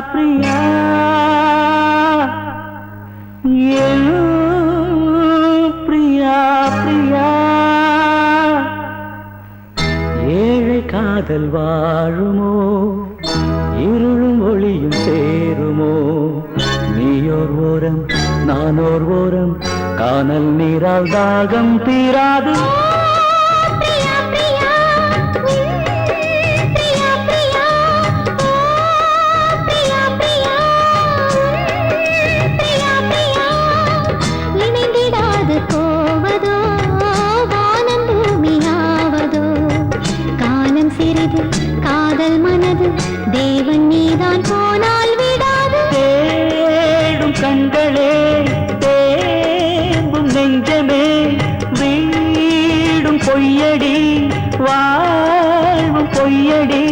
பிரியா என் பிரியா பிரியா ஏழை காதல் வாழுமோ இருளும் ஒளியும் சேருமோ நீயோர் ஓரம் நானோர் ஓரம் கானல் நீரால் தாகம் தீராது காதல் மனது தேவன் நீதான் போனால் விடாது தேடும் கண்களே தேம்பும் நெஞ்சமே வீடும் பொய்யடி வாழ்வும் பொய்யடி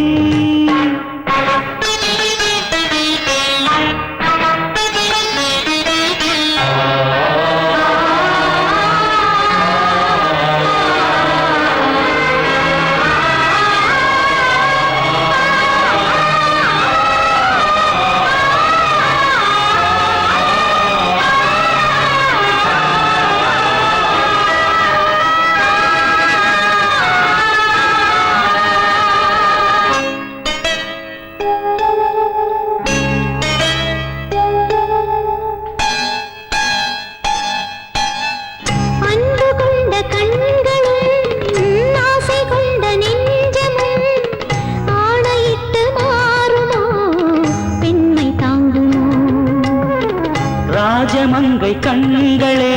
ராஜமங்கை கண்களே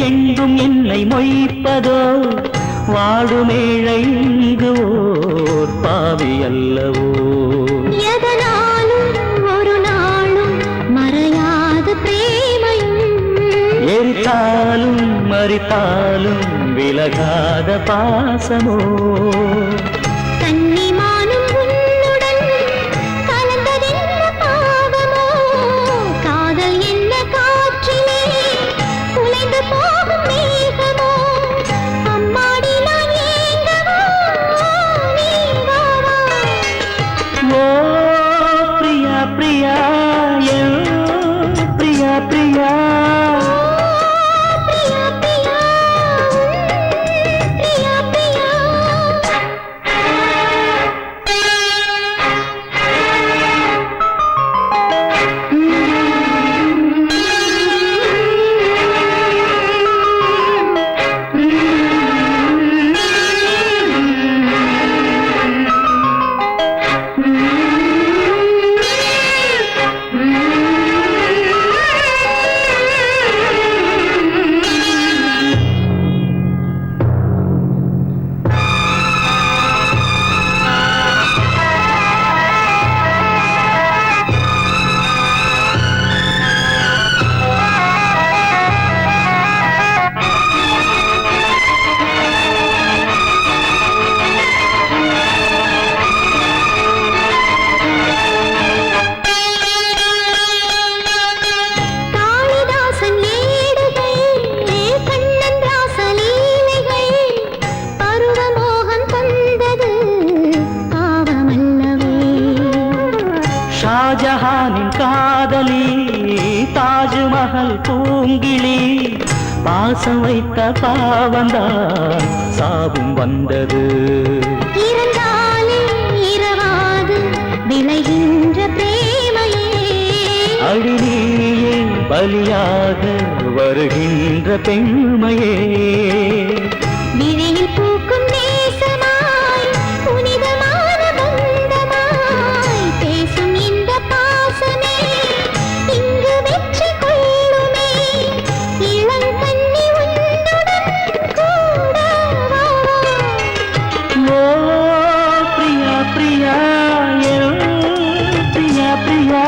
எங்கும் என்னை மொய்ப்பதோ வாடுமேழை இங்கு ஓர் பாவி அல்லவோ எதனாலும் ஒரு நாளும் மறையாத பிரேமையும் எரித்தாலும் மறித்தாலும் விலகாத பாசமோ பிரியா பிரியா பிரியா ஷாஜஹானின் காதலி தாஜ்மஹல் பூங்கிளி பாசம் வைத்த பாவந்தான் சாபம் வந்தது இருந்தாலே இரவாது விளைகின்ற பிரேமையே அடிநீயே பலியாக வருகின்ற பெண்மையே விழியில் பூக்கும் நேசமாய் புனிதமான பந்தமாய் பேசும் இந்த பாசமே இங்கு வெற்றி கொள்ளுமே இளங்கண்ணி உன்னுடன் கூட ஓ பிரியா பிரியா பிரியா பிரியா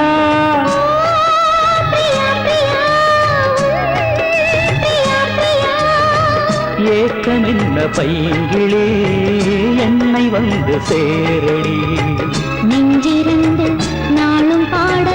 ஏக்க நின்ன பைங்கிளே என்னை வந்து சேரடி நெஞ்சிருந்து நாளும் பாட